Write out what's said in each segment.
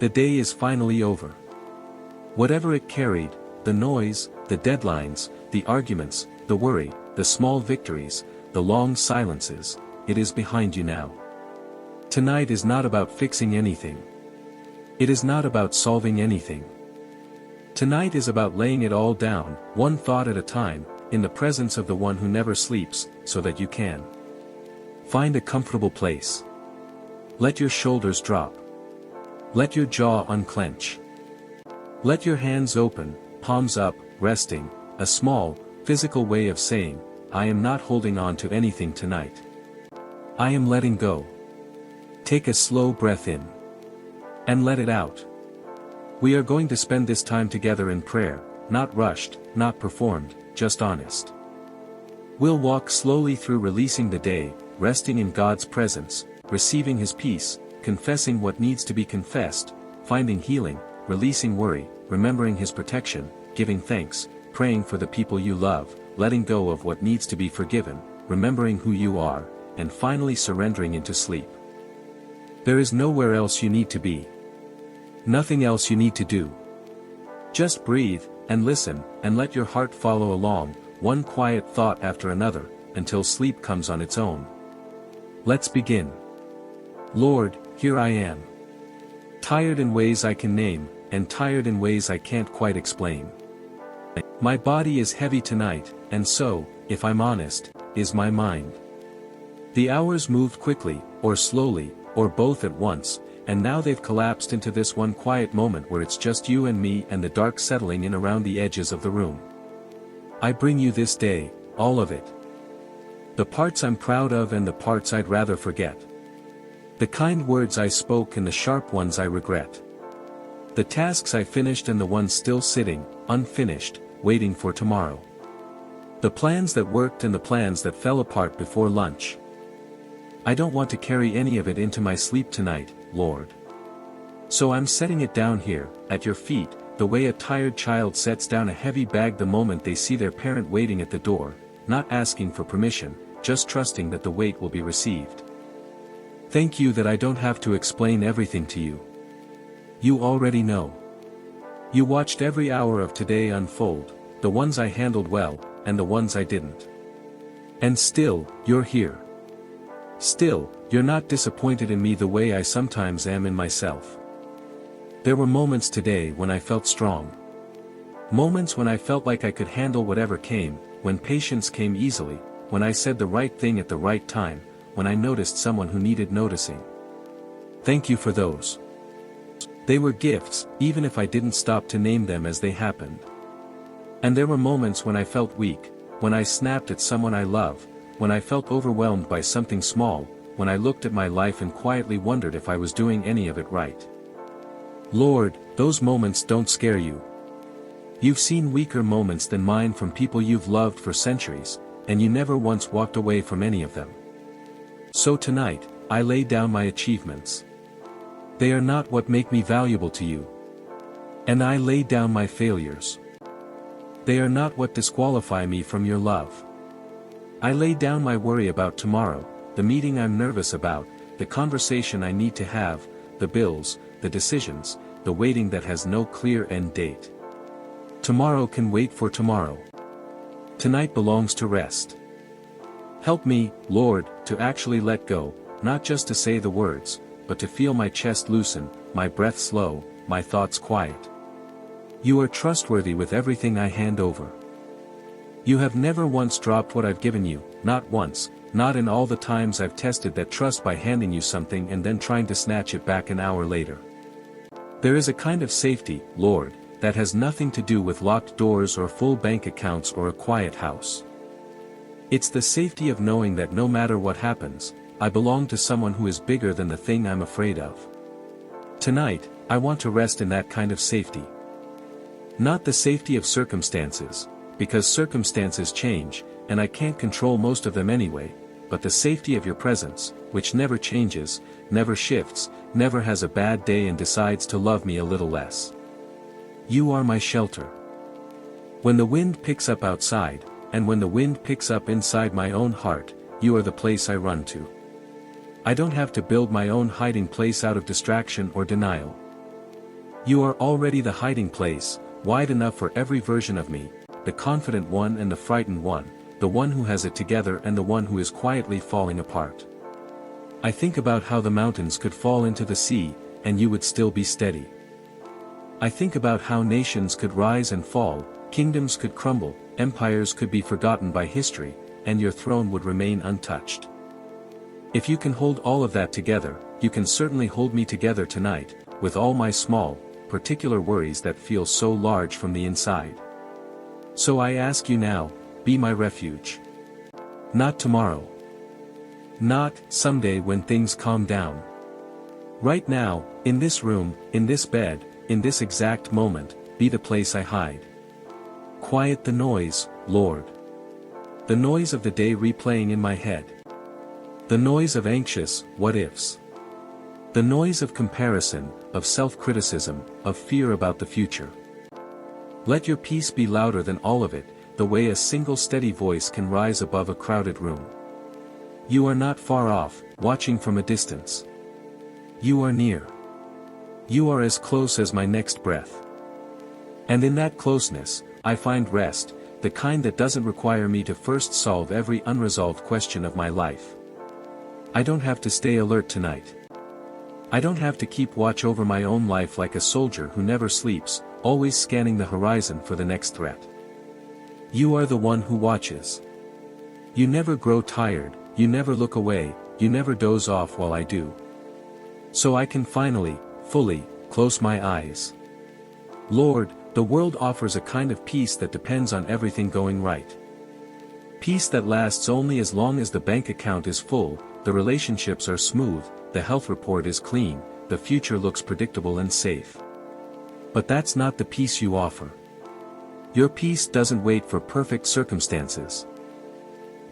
The day is finally over. Whatever it carried, the noise, the deadlines, the arguments, the worry, the small victories, the long silences, it is behind you now. Tonight is not about fixing anything. It is not about solving anything. Tonight is about laying it all down, one thought at a time, in the presence of the one who never sleeps, so that you can find a comfortable place. Let your shoulders drop. Let your jaw unclench. Let your hands open, palms up, resting, a small, physical way of saying, I am not holding on to anything tonight. I am letting go. Take a slow breath in. And let it out. We are going to spend this time together in prayer, not rushed, not performed, just honest. We'll walk slowly through releasing the day, resting in God's presence, receiving His peace, confessing what needs to be confessed, finding healing, releasing worry, remembering His protection, giving thanks, praying for the people you love, letting go of what needs to be forgiven, remembering who you are, and finally surrendering into sleep. There is nowhere else you need to be. Nothing else you need to do. Just breathe, and listen, and let your heart follow along, one quiet thought after another, until sleep comes on its own. Let's begin. Lord, here I am. Tired in ways I can name, and tired in ways I can't quite explain. My body is heavy tonight, and so, if I'm honest, is my mind. The hours moved quickly, or slowly, or both at once, and now they've collapsed into this one quiet moment where it's just you and me and the dark settling in around the edges of the room. I bring you this day, all of it. The parts I'm proud of and the parts I'd rather forget. The kind words I spoke and the sharp ones I regret. The tasks I finished and the ones still sitting, unfinished, waiting for tomorrow. The plans that worked and the plans that fell apart before lunch. I don't want to carry any of it into my sleep tonight, Lord. So I'm setting it down here, at your feet, the way a tired child sets down a heavy bag the moment they see their parent waiting at the door, not asking for permission, just trusting that the weight will be received. Thank you that I don't have to explain everything to you. You already know. You watched every hour of today unfold, the ones I handled well, and the ones I didn't. And still, you're here. Still, you're not disappointed in me the way I sometimes am in myself. There were moments today when I felt strong. Moments when I felt like I could handle whatever came, when patience came easily, when I said the right thing at the right time, when I noticed someone who needed noticing. Thank you for those. They were gifts, even if I didn't stop to name them as they happened. And there were moments when I felt weak, when I snapped at someone I love, when I felt overwhelmed by something small, when I looked at my life and quietly wondered if I was doing any of it right. Lord, those moments don't scare you. You've seen weaker moments than mine from people you've loved for centuries, and you never once walked away from any of them. So tonight, I lay down my achievements. They are not what make me valuable to you. And I lay down my failures. They are not what disqualify me from your love. I lay down my worry about tomorrow, the meeting I'm nervous about, the conversation I need to have, the bills, the decisions, the waiting that has no clear end date. Tomorrow can wait for tomorrow. Tonight belongs to rest. Help me, Lord, to actually let go, not just to say the words, but to feel my chest loosen, my breath slow, my thoughts quiet. You are trustworthy with everything I hand over. You have never once dropped what I've given you, not once, not in all the times I've tested that trust by handing you something and then trying to snatch it back an hour later. There is a kind of safety, Lord, that has nothing to do with locked doors or full bank accounts or a quiet house. It's the safety of knowing that no matter what happens, I belong to someone who is bigger than the thing I'm afraid of. Tonight, I want to rest in that kind of safety. Not the safety of circumstances, because circumstances change, and I can't control most of them anyway, but the safety of your presence, which never changes, never shifts, never has a bad day and decides to love me a little less. You are my shelter. When the wind picks up outside, and when the wind picks up inside my own heart, you are the place I run to. I don't have to build my own hiding place out of distraction or denial. You are already the hiding place, wide enough for every version of me, the confident one and the frightened one, the one who has it together and the one who is quietly falling apart. I think about how the mountains could fall into the sea, and you would still be steady. I think about how nations could rise and fall, kingdoms could crumble, empires could be forgotten by history, and your throne would remain untouched. If you can hold all of that together, you can certainly hold me together tonight, with all my small, particular worries that feel so large from the inside. So I ask you now, be my refuge. Not tomorrow. Not someday when things calm down. Right now, in this room, in this bed, in this exact moment, be the place I hide. Quiet the noise, Lord. The noise of the day replaying in my head. The noise of anxious what-ifs. The noise of comparison, of self-criticism, of fear about the future. Let your peace be louder than all of it, the way a single steady voice can rise above a crowded room. You are not far off, watching from a distance. You are near. You are as close as my next breath. And in that closeness, I find rest, the kind that doesn't require me to first solve every unresolved question of my life. I don't have to stay alert tonight. I don't have to keep watch over my own life like a soldier who never sleeps, always scanning the horizon for the next threat. You are the one who watches. You never grow tired, you never look away, you never doze off while I do. So I can finally, fully, close my eyes. Lord, the world offers a kind of peace that depends on everything going right. Peace that lasts only as long as the bank account is full, the relationships are smooth, the health report is clean, the future looks predictable and safe. But that's not the peace you offer. Your peace doesn't wait for perfect circumstances.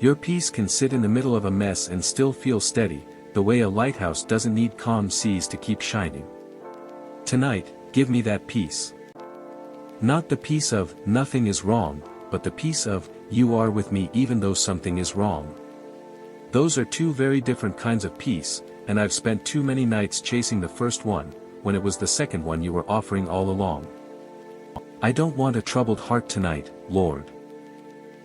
Your peace can sit in the middle of a mess and still feel steady, the way a lighthouse doesn't need calm seas to keep shining. Tonight, give me that peace. Not the peace of, nothing is wrong, but the peace of, you are with me even though something is wrong. Those are two very different kinds of peace, and I've spent too many nights chasing the first one, when it was the second one you were offering all along. I don't want a troubled heart tonight, Lord.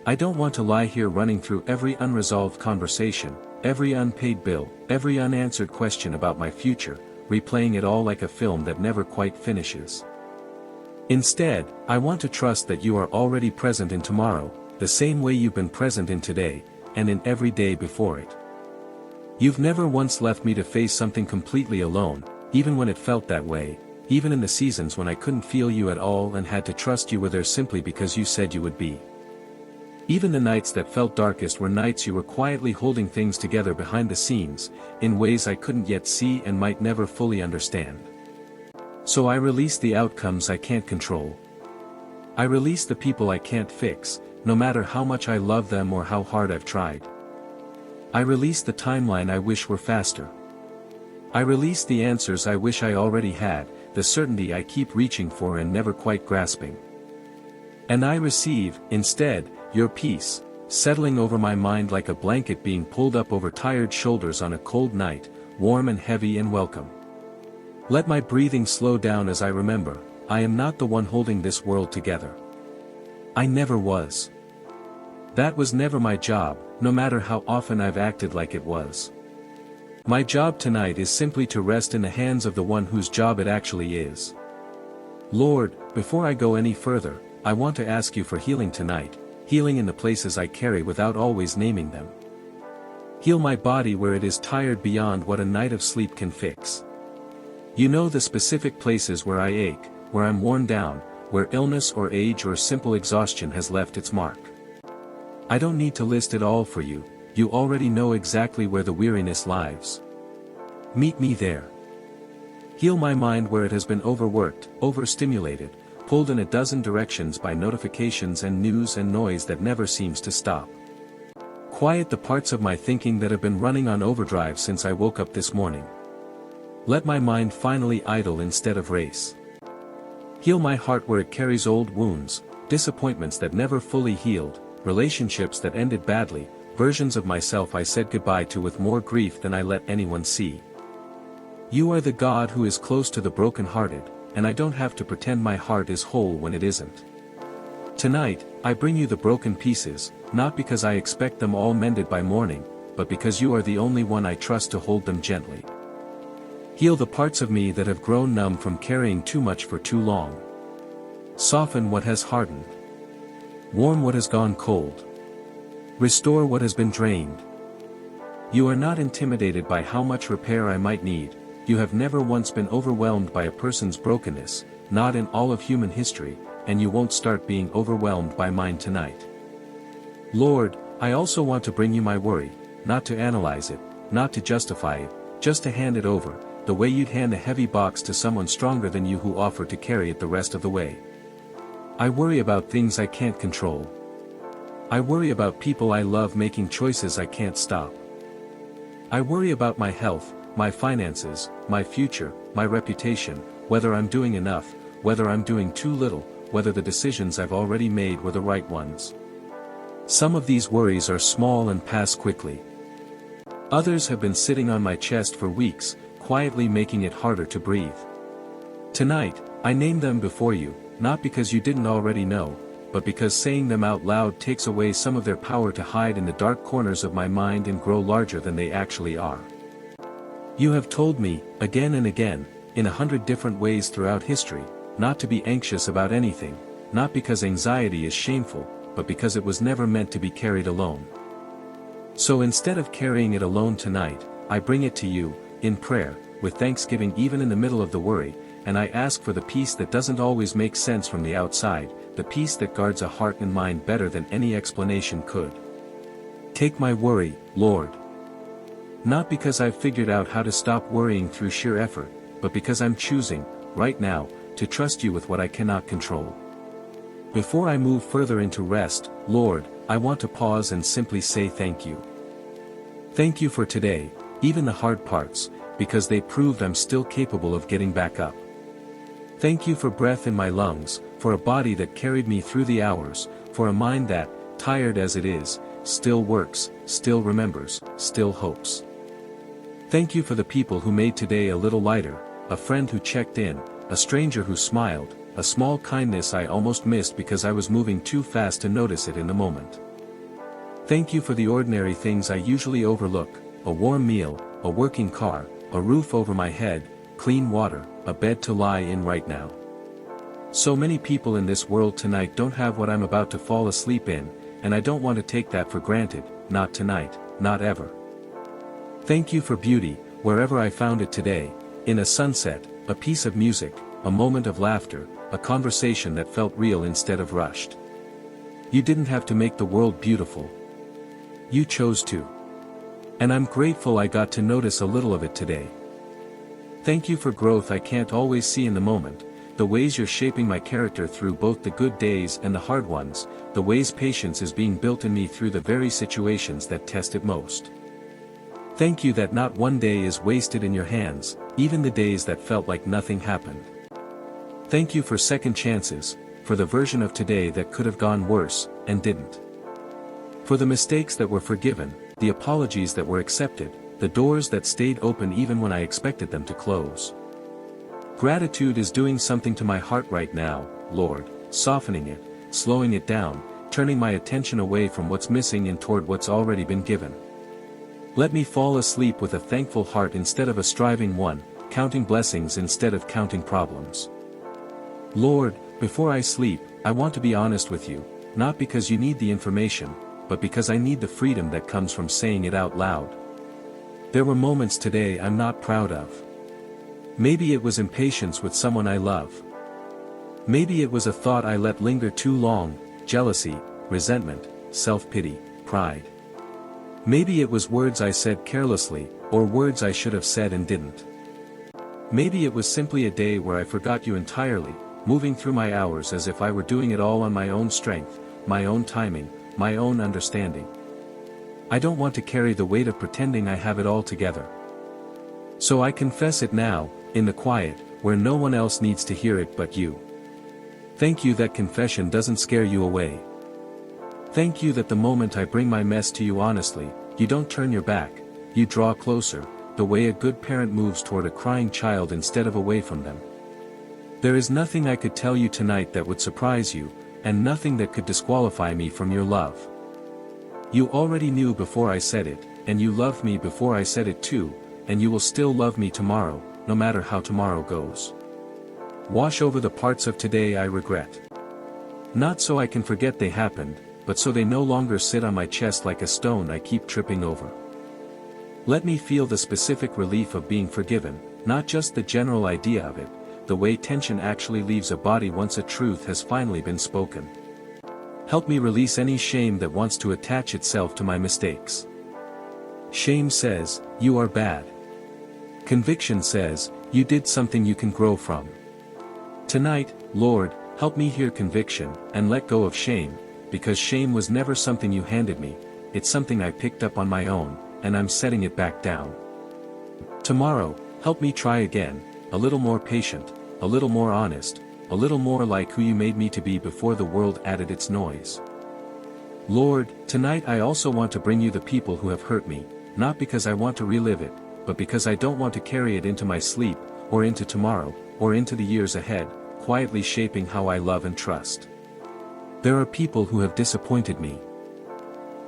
I don't want to lie here running through every unresolved conversation, every unpaid bill, every unanswered question about my future, replaying it all like a film that never quite finishes. Instead, I want to trust that you are already present in tomorrow, the same way you've been present in today, and in every day before it. You've never once left me to face something completely alone, even when it felt that way, even in the seasons when I couldn't feel you at all and had to trust you were there simply because you said you would be. Even the nights that felt darkest were nights you were quietly holding things together behind the scenes, in ways I couldn't yet see and might never fully understand. So I release the outcomes I can't control. I release the people I can't fix, no matter how much I love them or how hard I've tried. I release the timeline I wish were faster. I release the answers I wish I already had, the certainty I keep reaching for and never quite grasping. And I receive, instead, your peace, settling over my mind like a blanket being pulled up over tired shoulders on a cold night, warm and heavy and welcome. Let my breathing slow down as I remember, I am not the one holding this world together. I never was. That was never my job, no matter how often I've acted like it was. My job tonight is simply to rest in the hands of the one whose job it actually is. Lord, before I go any further, I want to ask you for healing tonight, healing in the places I carry without always naming them. Heal my body where it is tired beyond what a night of sleep can fix. You know the specific places where I ache, where I'm worn down, where illness or age or simple exhaustion has left its mark. I don't need to list it all for you, you already know exactly where the weariness lies. Meet me there. Heal my mind where it has been overworked, overstimulated, pulled in a dozen directions by notifications and news and noise that never seems to stop. Quiet the parts of my thinking that have been running on overdrive since I woke up this morning. Let my mind finally idle instead of race. Heal my heart where it carries old wounds, disappointments that never fully healed, relationships that ended badly, versions of myself I said goodbye to with more grief than I let anyone see. You are the God who is close to the brokenhearted, and I don't have to pretend my heart is whole when it isn't. Tonight, I bring you the broken pieces, not because I expect them all mended by morning, but because you are the only one I trust to hold them gently. Heal the parts of me that have grown numb from carrying too much for too long. Soften what has hardened. Warm what has gone cold. Restore what has been drained. You are not intimidated by how much repair I might need. You have never once been overwhelmed by a person's brokenness, not in all of human history, and you won't start being overwhelmed by mine tonight. Lord, I also want to bring you my worry, not to analyze it, not to justify it, just to hand it over, the way you'd hand a heavy box to someone stronger than you who offered to carry it the rest of the way. I worry about things I can't control. I worry about people I love making choices I can't stop. I worry about my health, my finances, my future, my reputation, whether I'm doing enough, whether I'm doing too little, whether the decisions I've already made were the right ones. Some of these worries are small and pass quickly. Others have been sitting on my chest for weeks, quietly making it harder to breathe. Tonight, I name them before you, not because you didn't already know, but because saying them out loud takes away some of their power to hide in the dark corners of my mind and grow larger than they actually are. You have told me, again and again, in 100 different ways throughout history, not to be anxious about anything, not because anxiety is shameful, but because it was never meant to be carried alone. So instead of carrying it alone tonight, I bring it to you, in prayer, with thanksgiving even in the middle of the worry, and I ask for the peace that doesn't always make sense from the outside, the peace that guards a heart and mind better than any explanation could. Take my worry, Lord. Not because I've figured out how to stop worrying through sheer effort, but because I'm choosing, right now, to trust you with what I cannot control. Before I move further into rest, Lord, I want to pause and simply say thank you. Thank you for today, even the hard parts, because they proved I'm still capable of getting back up. Thank you for breath in my lungs, for a body that carried me through the hours, for a mind that, tired as it is, still works, still remembers, still hopes. Thank you for the people who made today a little lighter, a friend who checked in, a stranger who smiled, a small kindness I almost missed because I was moving too fast to notice it in the moment. Thank you for the ordinary things I usually overlook, a warm meal, a working car, a roof over my head, clean water, a bed to lie in right now. So many people in this world tonight don't have what I'm about to fall asleep in, and I don't want to take that for granted, not tonight, not ever. Thank you for beauty, wherever I found it today, in a sunset, a piece of music, a moment of laughter, a conversation that felt real instead of rushed. You didn't have to make the world beautiful. You chose to. And I'm grateful I got to notice a little of it today. Thank you for growth I can't always see in the moment, the ways you're shaping my character through both the good days and the hard ones, the ways patience is being built in me through the very situations that test it most. Thank you that not one day is wasted in your hands, even the days that felt like nothing happened. Thank you for second chances, for the version of today that could have gone worse, and didn't. For the mistakes that were forgiven, the apologies that were accepted, the doors that stayed open even when I expected them to close. Gratitude is doing something to my heart right now, Lord, softening it, slowing it down, turning my attention away from what's missing and toward what's already been given. Let me fall asleep with a thankful heart instead of a striving one, counting blessings instead of counting problems. Lord, before I sleep, I want to be honest with you, not because you need the information, but because I need the freedom that comes from saying it out loud. There were moments today I'm not proud of. Maybe it was impatience with someone I love. Maybe it was a thought I let linger too long, jealousy, resentment, self-pity, pride. Maybe it was words I said carelessly, or words I should have said and didn't. Maybe it was simply a day where I forgot you entirely, moving through my hours as if I were doing it all on my own strength, my own timing, my own understanding. I don't want to carry the weight of pretending I have it all together. So I confess it now, in the quiet, where no one else needs to hear it but you. Thank you that confession doesn't scare you away. Thank you that the moment I bring my mess to you honestly, you don't turn your back, you draw closer, the way a good parent moves toward a crying child instead of away from them. There is nothing I could tell you tonight that would surprise you, and nothing that could disqualify me from your love. You already knew before I said it, and you loved me before I said it too, and you will still love me tomorrow, no matter how tomorrow goes. Wash over the parts of today I regret. Not so I can forget they happened, but so they no longer sit on my chest like a stone I keep tripping over. Let me feel the specific relief of being forgiven, not just the general idea of it, the way tension actually leaves a body once a truth has finally been spoken. Help me release any shame that wants to attach itself to my mistakes. Shame says, you are bad. Conviction says, you did something you can grow from. Tonight, Lord, help me hear conviction, and let go of shame, because shame was never something you handed me, it's something I picked up on my own, and I'm setting it back down. Tomorrow, help me try again, a little more patient, a little more honest, a little more like who you made me to be before the world added its noise. Lord, tonight I also want to bring you the people who have hurt me, not because I want to relive it, but because I don't want to carry it into my sleep, or into tomorrow, or into the years ahead, quietly shaping how I love and trust. There are people who have disappointed me.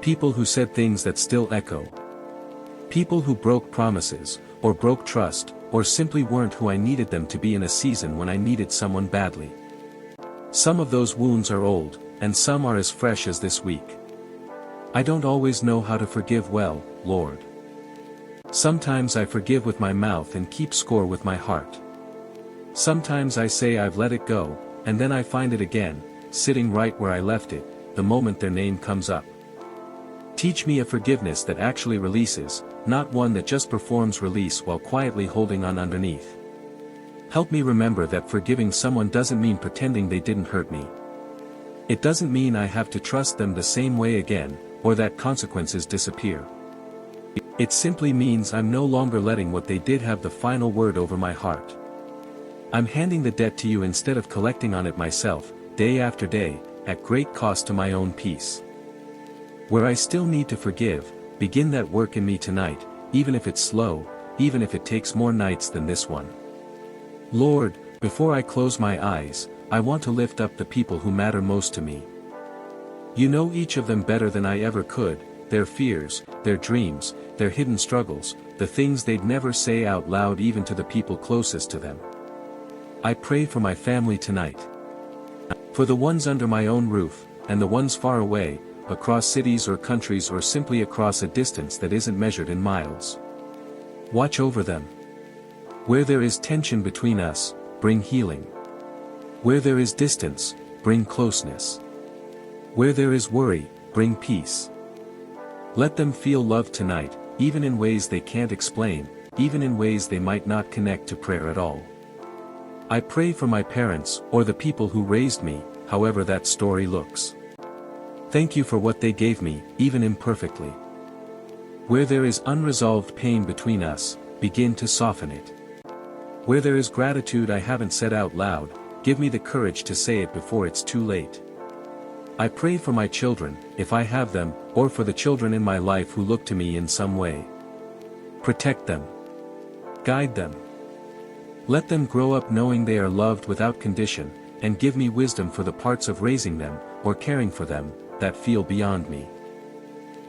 People who said things that still echo. People who broke promises, or broke trust, or simply weren't who I needed them to be in a season when I needed someone badly. Some of those wounds are old, and some are as fresh as this week. I don't always know how to forgive well, Lord. Sometimes I forgive with my mouth and keep score with my heart. Sometimes I say I've let it go, and then I find it again, sitting right where I left it, the moment their name comes up. Teach me a forgiveness that actually releases, not one that just performs release while quietly holding on underneath. Help me remember that forgiving someone doesn't mean pretending they didn't hurt me. It doesn't mean I have to trust them the same way again, or that consequences disappear. It simply means I'm no longer letting what they did have the final word over my heart. I'm handing the debt to you instead of collecting on it myself, day after day, at great cost to my own peace. Where I still need to forgive, begin that work in me tonight, even if it's slow, even if it takes more nights than this one. Lord, before I close my eyes, I want to lift up the people who matter most to me. You know each of them better than I ever could, their fears, their dreams, their hidden struggles, the things they'd never say out loud even to the people closest to them. I pray for my family tonight. For the ones under my own roof, and the ones far away, across cities or countries or simply across a distance that isn't measured in miles. Watch over them. Where there is tension between us, bring healing. Where there is distance, bring closeness. Where there is worry, bring peace. Let them feel love tonight, even in ways they can't explain, even in ways they might not connect to prayer at all. I pray for my parents, or the people who raised me, however that story looks. Thank you for what they gave me, even imperfectly. Where there is unresolved pain between us, begin to soften it. Where there is gratitude I haven't said out loud, give me the courage to say it before it's too late. I pray for my children, if I have them, or for the children in my life who look to me in some way. Protect them. Guide them. Let them grow up knowing they are loved without condition, and give me wisdom for the parts of raising them, or caring for them, that feel beyond me.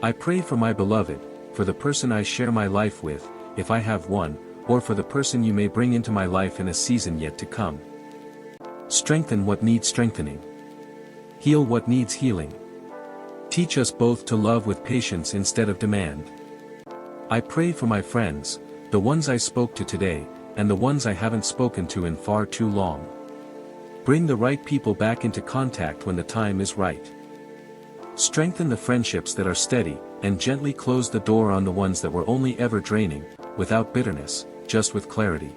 I pray for my beloved, for the person I share my life with, if I have one, or for the person you may bring into my life in a season yet to come. Strengthen what needs strengthening. Heal what needs healing. Teach us both to love with patience instead of demand. I pray for my friends, the ones I spoke to today, and the ones I haven't spoken to in far too long. Bring the right people back into contact when the time is right. Strengthen the friendships that are steady, and gently close the door on the ones that were only ever draining, without bitterness, just with clarity.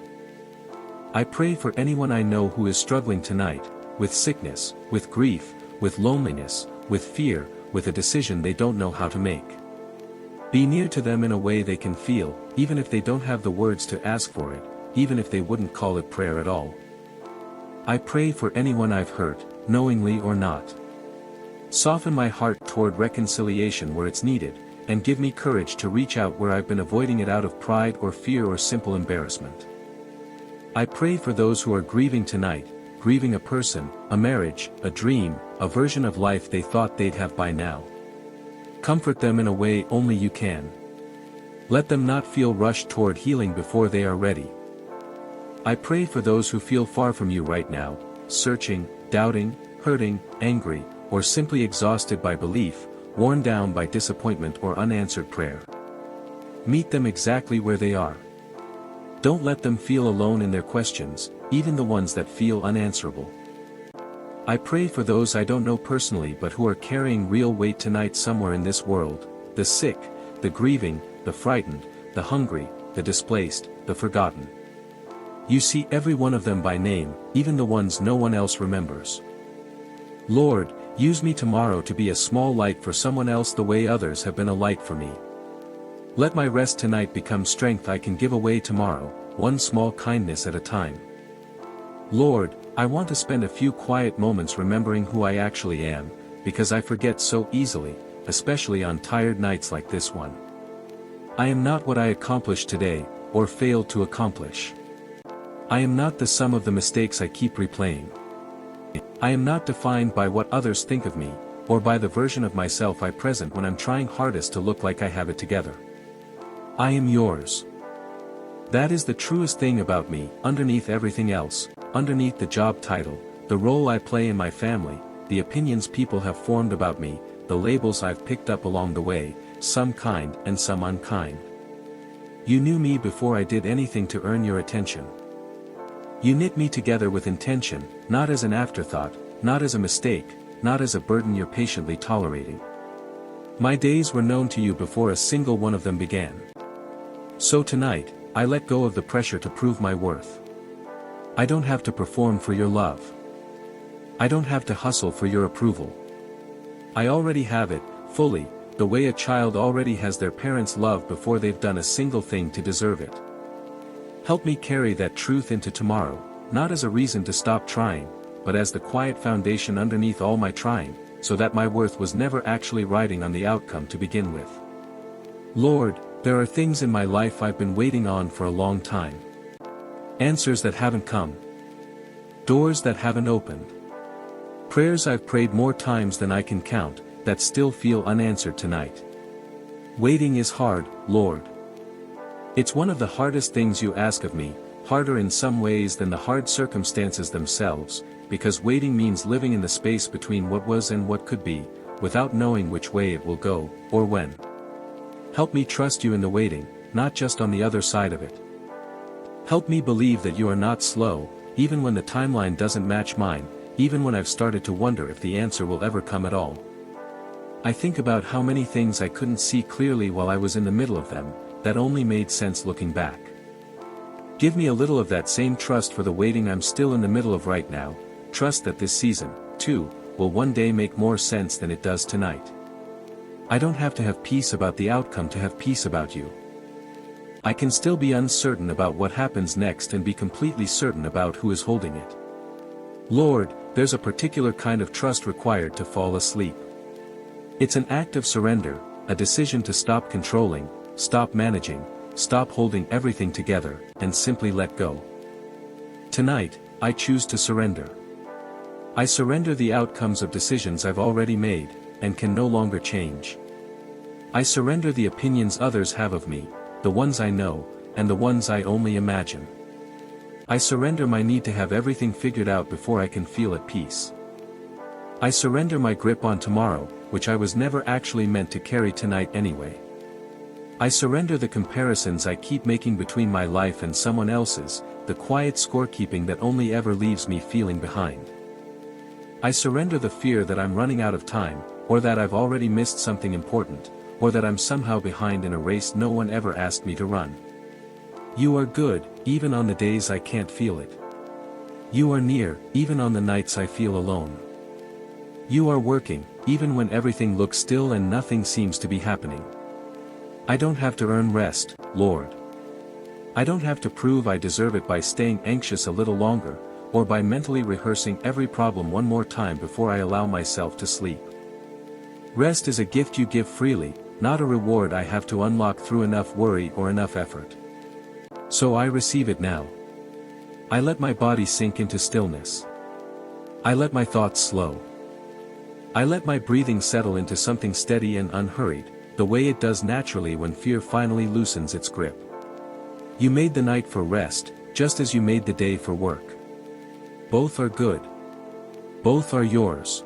I pray for anyone I know who is struggling tonight, with sickness, with grief, with loneliness, with fear, with a decision they don't know how to make. Be near to them in a way they can feel, even if they don't have the words to ask for it, even if they wouldn't call it prayer at all. I pray for anyone I've hurt, knowingly or not. Soften my heart toward reconciliation where it's needed, and give me courage to reach out where I've been avoiding it out of pride or fear or simple embarrassment. I pray for those who are grieving tonight, grieving a person, a marriage, a dream, a version of life they thought they'd have by now. Comfort them in a way only you can. Let them not feel rushed toward healing before they are ready. I pray for those who feel far from you right now, searching, doubting, hurting, angry, or simply exhausted by belief, worn down by disappointment or unanswered prayer. Meet them exactly where they are. Don't let them feel alone in their questions, even the ones that feel unanswerable. I pray for those I don't know personally but who are carrying real weight tonight somewhere in this world, the sick, the grieving, the frightened, the hungry, the displaced, the forgotten. You see every one of them by name, even the ones no one else remembers. Lord, use me tomorrow to be a small light for someone else the way others have been a light for me. Let my rest tonight become strength I can give away tomorrow, one small kindness at a time. Lord, I want to spend a few quiet moments remembering who I actually am, because I forget so easily, especially on tired nights like this one. I am not what I accomplished today, or failed to accomplish. I am not the sum of the mistakes I keep replaying. I am not defined by what others think of me, or by the version of myself I present when I'm trying hardest to look like I have it together. I am yours. That is the truest thing about me, underneath everything else, underneath the job title, the role I play in my family, the opinions people have formed about me, the labels I've picked up along the way, some kind and some unkind. You knew me before I did anything to earn your attention. You knit me together with intention, not as an afterthought, not as a mistake, not as a burden you're patiently tolerating. My days were known to you before a single one of them began. So tonight, I let go of the pressure to prove my worth. I don't have to perform for your love. I don't have to hustle for your approval. I already have it, fully, the way a child already has their parents' love before they've done a single thing to deserve it. Help me carry that truth into tomorrow, not as a reason to stop trying, but as the quiet foundation underneath all my trying, so that my worth was never actually riding on the outcome to begin with. Lord, there are things in my life I've been waiting on for a long time. Answers that haven't come. Doors that haven't opened. Prayers I've prayed more times than I can count, that still feel unanswered tonight. Waiting is hard, Lord. It's one of the hardest things you ask of me, harder in some ways than the hard circumstances themselves, because waiting means living in the space between what was and what could be, without knowing which way it will go, or when. Help me trust you in the waiting, not just on the other side of it. Help me believe that you are not slow, even when the timeline doesn't match mine, even when I've started to wonder if the answer will ever come at all. I think about how many things I couldn't see clearly while I was in the middle of them, that only made sense looking back. Give me a little of that same trust for the waiting I'm still in the middle of right now, trust that this season, too, will one day make more sense than it does tonight. I don't have to have peace about the outcome to have peace about you. I can still be uncertain about what happens next and be completely certain about who is holding it. Lord, there's a particular kind of trust required to fall asleep. It's an act of surrender, a decision to stop controlling, stop managing, stop holding everything together, and simply let go. Tonight, I choose to surrender. I surrender the outcomes of decisions I've already made, and can no longer change. I surrender the opinions others have of me, the ones I know, and the ones I only imagine. I surrender my need to have everything figured out before I can feel at peace. I surrender my grip on tomorrow, which I was never actually meant to carry tonight anyway. I surrender the comparisons I keep making between my life and someone else's, the quiet scorekeeping that only ever leaves me feeling behind. I surrender the fear that I'm running out of time, or that I've already missed something important, or that I'm somehow behind in a race no one ever asked me to run. You are good, even on the days I can't feel it. You are near, even on the nights I feel alone. You are working, even when everything looks still and nothing seems to be happening. I don't have to earn rest, Lord. I don't have to prove I deserve it by staying anxious a little longer, or by mentally rehearsing every problem one more time before I allow myself to sleep. Rest is a gift you give freely, not a reward I have to unlock through enough worry or enough effort. So I receive it now. I let my body sink into stillness. I let my thoughts slow. I let my breathing settle into something steady and unhurried, the way it does naturally when fear finally loosens its grip. You made the night for rest, just as you made the day for work. Both are good. Both are yours.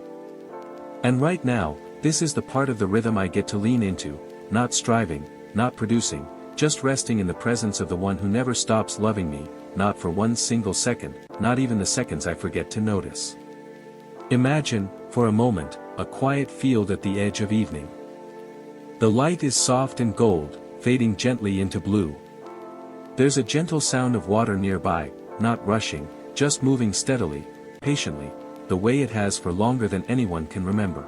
And right now, this is the part of the rhythm I get to lean into, not striving, not producing, just resting in the presence of the one who never stops loving me, not for one single second, not even the seconds I forget to notice. Imagine, for a moment, a quiet field at the edge of evening. The light is soft and gold, fading gently into blue. There's a gentle sound of water nearby, not rushing, just moving steadily, patiently, the way it has for longer than anyone can remember.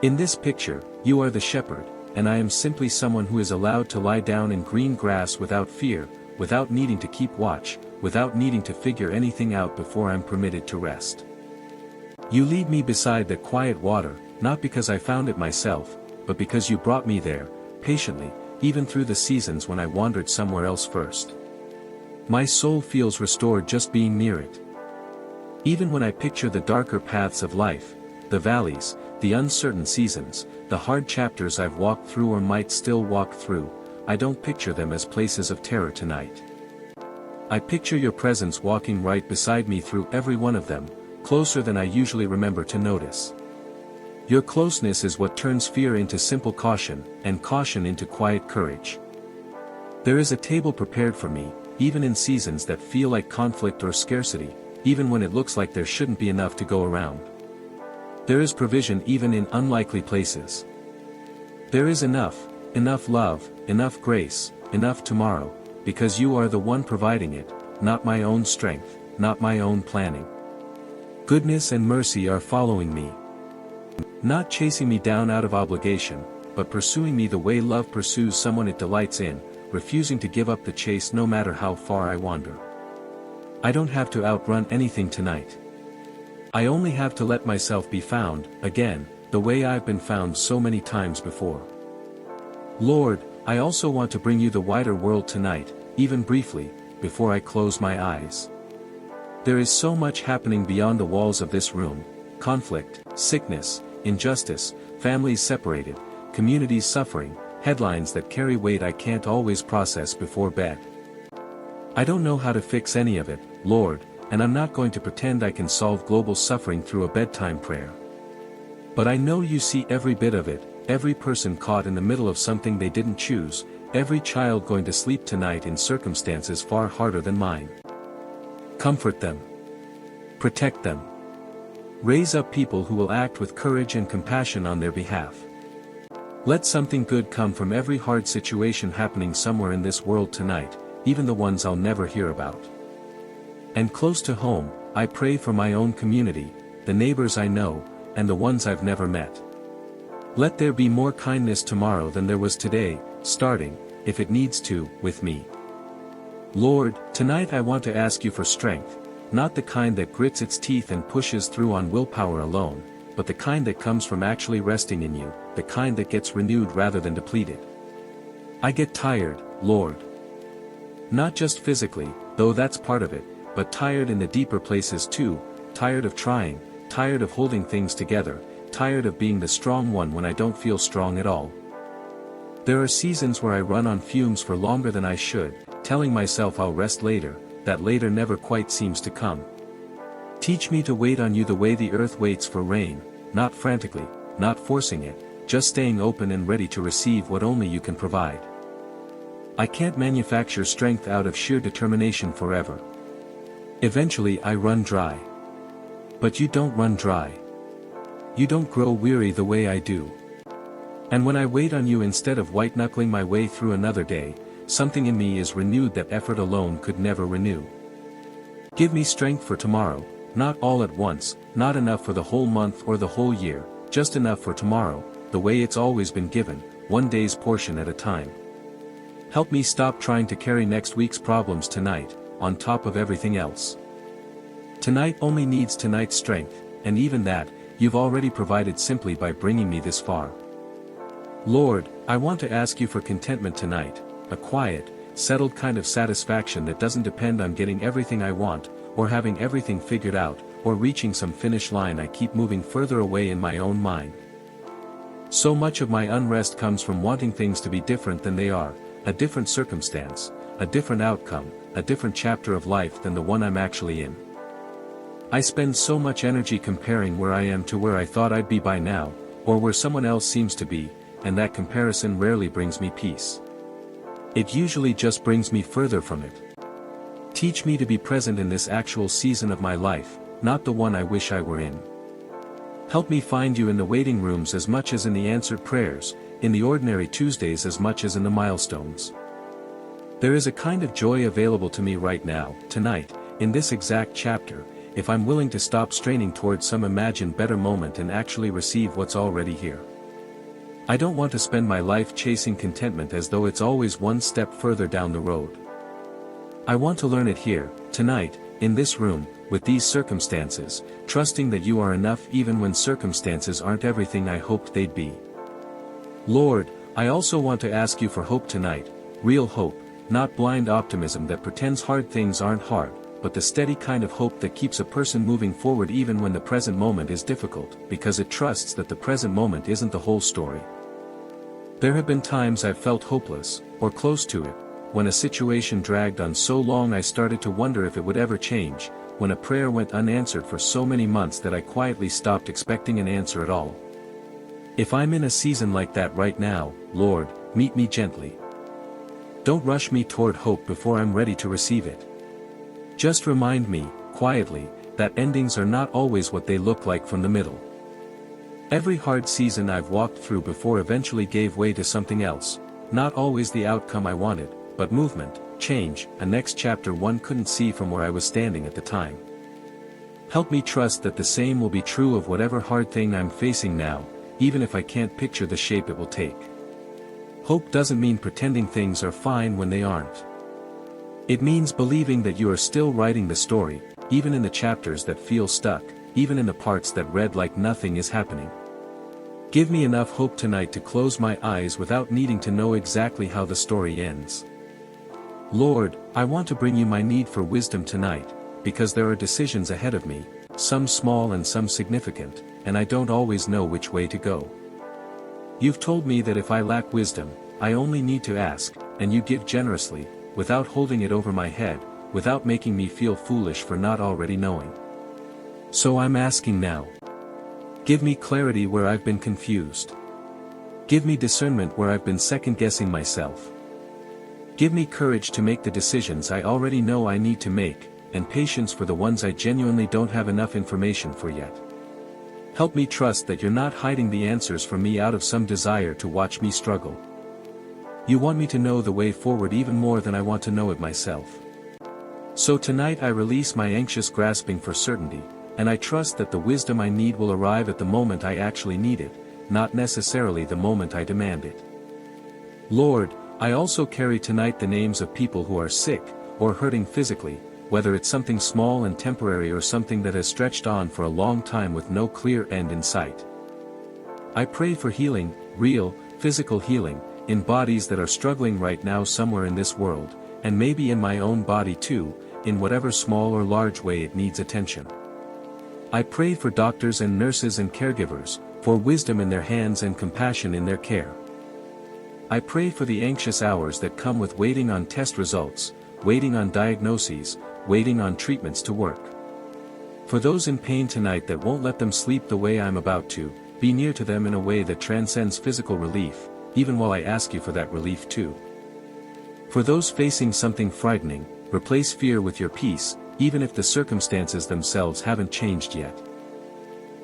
In this picture, you are the shepherd, and I am simply someone who is allowed to lie down in green grass without fear, without needing to keep watch, without needing to figure anything out before I'm permitted to rest. You lead me beside the quiet water, not because I found it myself, but because you brought me there, patiently, even through the seasons when I wandered somewhere else first. My soul feels restored just being near it. Even when I picture the darker paths of life, the valleys, the uncertain seasons, the hard chapters I've walked through or might still walk through, I don't picture them as places of terror tonight. I picture your presence walking right beside me through every one of them, closer than I usually remember to notice. Your closeness is what turns fear into simple caution, and caution into quiet courage. There is a table prepared for me, even in seasons that feel like conflict or scarcity, even when it looks like there shouldn't be enough to go around. There is provision even in unlikely places. There is enough love, enough grace, enough tomorrow, because you are the one providing it, not my own strength, not my own planning. Goodness and mercy are following me. Not chasing me down out of obligation, but pursuing me the way love pursues someone it delights in, refusing to give up the chase no matter how far I wander. I don't have to outrun anything tonight. I only have to let myself be found, again, the way I've been found so many times before. Lord, I also want to bring you the wider world tonight, even briefly, before I close my eyes. There is so much happening beyond the walls of this room: conflict, sickness, injustice, families separated, communities suffering, headlines that carry weight I can't always process before bed. I don't know how to fix any of it, Lord, and I'm not going to pretend I can solve global suffering through a bedtime prayer. But I know you see every bit of it, every person caught in the middle of something they didn't choose, every child going to sleep tonight in circumstances far harder than mine. Comfort them. Protect them. Raise up people who will act with courage and compassion on their behalf. Let something good come from every hard situation happening somewhere in this world tonight, even the ones I'll never hear about. And close to home, I pray for my own community, the neighbors I know, and the ones I've never met. Let there be more kindness tomorrow than there was today, starting, if it needs to, with me. Lord, tonight I want to ask you for strength, not the kind that grits its teeth and pushes through on willpower alone, but the kind that comes from actually resting in you, the kind that gets renewed rather than depleted. I get tired, Lord. Not just physically, though that's part of it, but tired in the deeper places too, tired of trying, tired of holding things together, tired of being the strong one when I don't feel strong at all. There are seasons where I run on fumes for longer than I should, telling myself I'll rest later, that later never quite seems to come. Teach me to wait on you the way the earth waits for rain, not frantically, not forcing it, just staying open and ready to receive what only you can provide. I can't manufacture strength out of sheer determination forever. Eventually I run dry. But you don't run dry. You don't grow weary the way I do. And when I wait on you instead of white-knuckling my way through another day, something in me is renewed that effort alone could never renew. Give me strength for tomorrow, not all at once, not enough for the whole month or the whole year, just enough for tomorrow, the way it's always been given, one day's portion at a time. Help me stop trying to carry next week's problems tonight, on top of everything else. Tonight only needs tonight's strength, and even that, you've already provided simply by bringing me this far. Lord, I want to ask you for contentment tonight, a quiet, settled kind of satisfaction that doesn't depend on getting everything I want, or having everything figured out, or reaching some finish line, I keep moving further away in my own mind. So much of my unrest comes from wanting things to be different than they are, a different circumstance, a different outcome, a different chapter of life than the one I'm actually in. I spend so much energy comparing where I am to where I thought I'd be by now, or where someone else seems to be, and that comparison rarely brings me peace. It usually just brings me further from it. Teach me to be present in this actual season of my life, not the one I wish I were in. Help me find you in the waiting rooms as much as in the answered prayers, in the ordinary Tuesdays as much as in the milestones. There is a kind of joy available to me right now, tonight, in this exact chapter, if I'm willing to stop straining towards some imagined better moment and actually receive what's already here. I don't want to spend my life chasing contentment as though it's always one step further down the road. I want to learn it here, tonight, in this room, with these circumstances, trusting that you are enough even when circumstances aren't everything I hoped they'd be. Lord, I also want to ask you for hope tonight, real hope, not blind optimism that pretends hard things aren't hard, but the steady kind of hope that keeps a person moving forward even when the present moment is difficult, because it trusts that the present moment isn't the whole story. There have been times I've felt hopeless, or close to it, when a situation dragged on so long I started to wonder if it would ever change, when a prayer went unanswered for so many months that I quietly stopped expecting an answer at all. If I'm in a season like that right now, Lord, meet me gently. Don't rush me toward hope before I'm ready to receive it. Just remind me, quietly, that endings are not always what they look like from the middle. Every hard season I've walked through before eventually gave way to something else, not always the outcome I wanted, but movement, change, a next chapter one couldn't see from where I was standing at the time. Help me trust that the same will be true of whatever hard thing I'm facing now, even if I can't picture the shape it will take. Hope doesn't mean pretending things are fine when they aren't. It means believing that you are still writing the story, even in the chapters that feel stuck, even in the parts that read like nothing is happening. Give me enough hope tonight to close my eyes without needing to know exactly how the story ends. Lord, I want to bring you my need for wisdom tonight, because there are decisions ahead of me, some small and some significant, and I don't always know which way to go. You've told me that if I lack wisdom, I only need to ask, and you give generously, without holding it over my head, without making me feel foolish for not already knowing. So I'm asking now. Give me clarity where I've been confused. Give me discernment where I've been second-guessing myself. Give me courage to make the decisions I already know I need to make, and patience for the ones I genuinely don't have enough information for yet. Help me trust that you're not hiding the answers from me out of some desire to watch me struggle. You want me to know the way forward even more than I want to know it myself. So tonight I release my anxious grasping for certainty, and I trust that the wisdom I need will arrive at the moment I actually need it, not necessarily the moment I demand it. Lord, I also carry tonight the names of people who are sick, or hurting physically, whether it's something small and temporary or something that has stretched on for a long time with no clear end in sight. I pray for healing, real, physical healing, in bodies that are struggling right now somewhere in this world, and maybe in my own body too, in whatever small or large way it needs attention. I pray for doctors and nurses and caregivers, for wisdom in their hands and compassion in their care. I pray for the anxious hours that come with waiting on test results, waiting on diagnoses, waiting on treatments to work. For those in pain tonight that won't let them sleep the way I'm about to, be near to them in a way that transcends physical relief, even while I ask you for that relief too. For those facing something frightening, replace fear with your peace, even if the circumstances themselves haven't changed yet.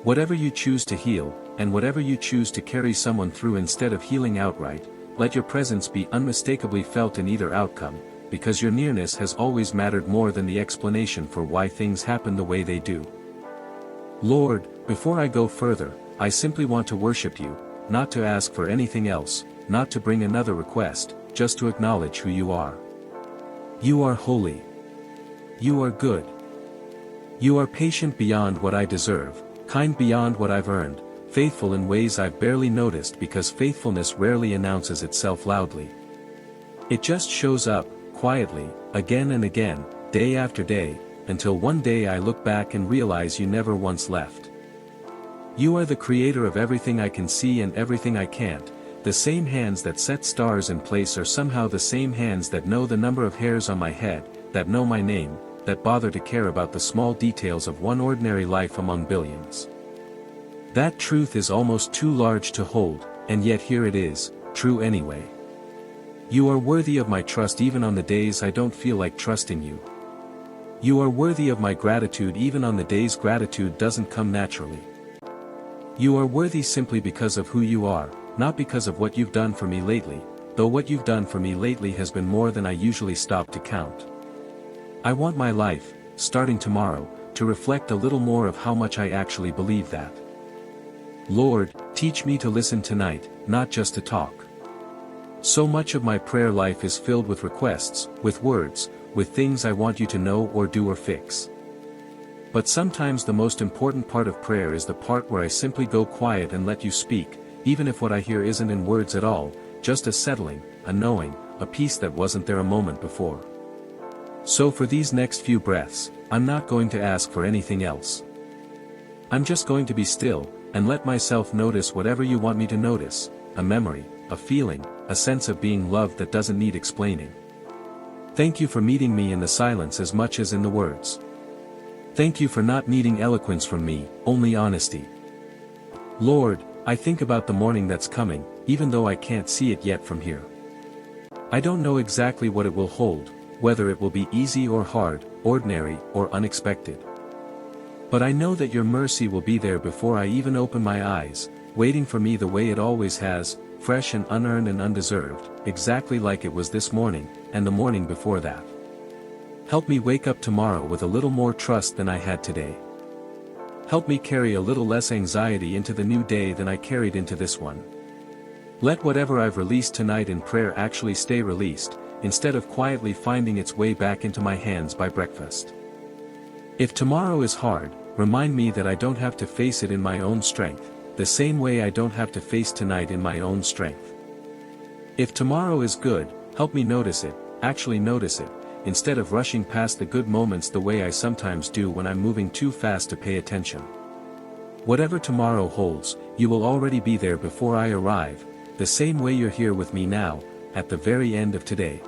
Whatever you choose to heal, and whatever you choose to carry someone through instead of healing outright, let your presence be unmistakably felt in either outcome, because your nearness has always mattered more than the explanation for why things happen the way they do. Lord, before I go further, I simply want to worship you, not to ask for anything else, not to bring another request, just to acknowledge who you are. You are holy. You are good. You are patient beyond what I deserve, kind beyond what I've earned, faithful in ways I've barely noticed because faithfulness rarely announces itself loudly. It just shows up, quietly, again and again, day after day, until one day I look back and realize you never once left. You are the creator of everything I can see and everything I can't. The same hands that set stars in place are somehow the same hands that know the number of hairs on my head, that know my name, that bother to care about the small details of one ordinary life among billions. That truth is almost too large to hold, and yet here it is, true anyway. You are worthy of my trust even on the days I don't feel like trusting you. You are worthy of my gratitude even on the days gratitude doesn't come naturally. You are worthy simply because of who you are, not because of what you've done for me lately, though what you've done for me lately has been more than I usually stop to count. I want my life, starting tomorrow, to reflect a little more of how much I actually believe that. Lord, teach me to listen tonight, not just to talk. So much of my prayer life is filled with requests, with words, with things I want you to know or do or fix. But sometimes the most important part of prayer is the part where I simply go quiet and let you speak, even if what I hear isn't in words at all, just a settling, a knowing, a peace that wasn't there a moment before. So for these next few breaths, I'm not going to ask for anything else. I'm just going to be still, and let myself notice whatever you want me to notice, a memory, a feeling, a sense of being loved that doesn't need explaining. Thank you for meeting me in the silence as much as in the words. Thank you for not needing eloquence from me, only honesty. Lord, I think about the morning that's coming, even though I can't see it yet from here. I don't know exactly what it will hold, whether it will be easy or hard, ordinary or unexpected. But I know that your mercy will be there before I even open my eyes, waiting for me the way it always has, fresh and unearned and undeserved, exactly like it was this morning, and the morning before that. Help me wake up tomorrow with a little more trust than I had today. Help me carry a little less anxiety into the new day than I carried into this one. Let whatever I've released tonight in prayer actually stay released, instead of quietly finding its way back into my hands by breakfast. If tomorrow is hard, remind me that I don't have to face it in my own strength, the same way I don't have to face tonight in my own strength. If tomorrow is good, help me notice it, actually notice it, instead of rushing past the good moments the way I sometimes do when I'm moving too fast to pay attention. Whatever tomorrow holds, you will already be there before I arrive, the same way you're here with me now, at the very end of today.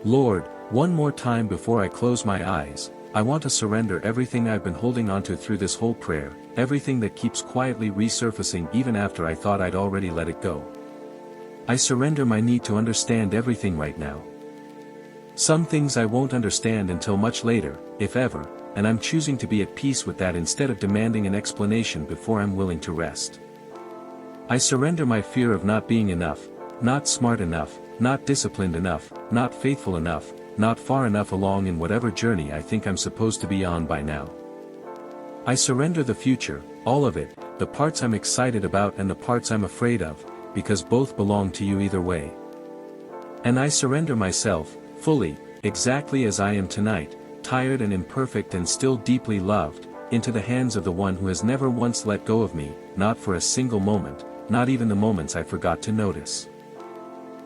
Lord, one more time before I close my eyes, I want to surrender everything I've been holding onto through this whole prayer, everything that keeps quietly resurfacing even after I thought I'd already let it go. I surrender my need to understand everything right now. Some things I won't understand until much later, if ever, and I'm choosing to be at peace with that instead of demanding an explanation before I'm willing to rest. I surrender my fear of not being enough, not smart enough, not disciplined enough, not faithful enough, not far enough along in whatever journey I think I'm supposed to be on by now. I surrender the future, all of it, the parts I'm excited about and the parts I'm afraid of, because both belong to you either way. And I surrender myself, fully, exactly as I am tonight, tired and imperfect and still deeply loved, into the hands of the one who has never once let go of me, not for a single moment, not even the moments I forgot to notice.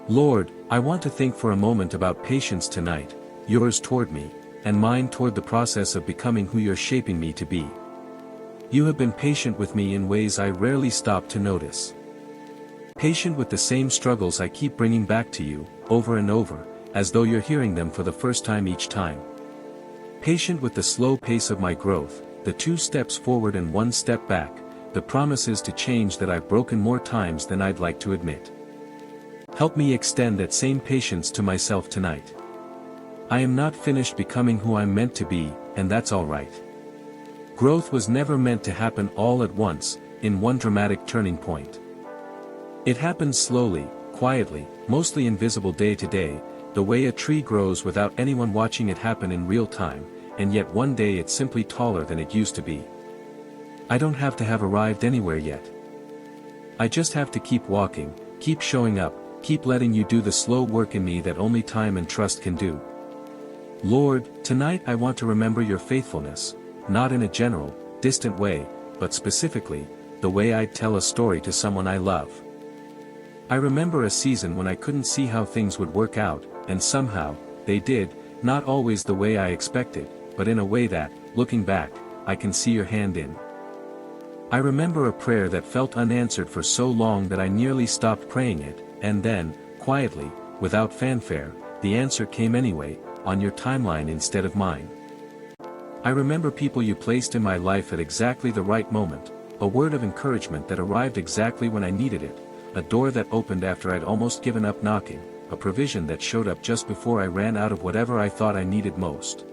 Lord, I want to think for a moment about patience tonight, yours toward me, and mine toward the process of becoming who you're shaping me to be. You have been patient with me in ways I rarely stop to notice. Patient with the same struggles I keep bringing back to you, over and over, as though you're hearing them for the first time each time. Patient with the slow pace of my growth, the 2 steps forward and 1 step back, the promises to change that I've broken more times than I'd like to admit. Help me extend that same patience to myself tonight. I am not finished becoming who I'm meant to be, and that's alright. Growth was never meant to happen all at once, in one dramatic turning point. It happens slowly, quietly, mostly invisible day to day, the way a tree grows without anyone watching it happen in real time, and yet one day it's simply taller than it used to be. I don't have to have arrived anywhere yet. I just have to keep walking, keep showing up, keep letting you do the slow work in me that only time and trust can do. Lord, tonight I want to remember your faithfulness, not in a general, distant way, but specifically, the way I'd tell a story to someone I love. I remember a season when I couldn't see how things would work out, and somehow, they did, not always the way I expected, but in a way that, looking back, I can see your hand in. I remember a prayer that felt unanswered for so long that I nearly stopped praying it, and then, quietly, without fanfare, the answer came anyway, on your timeline instead of mine. I remember people you placed in my life at exactly the right moment, a word of encouragement that arrived exactly when I needed it, a door that opened after I'd almost given up knocking, a provision that showed up just before I ran out of whatever I thought I needed most.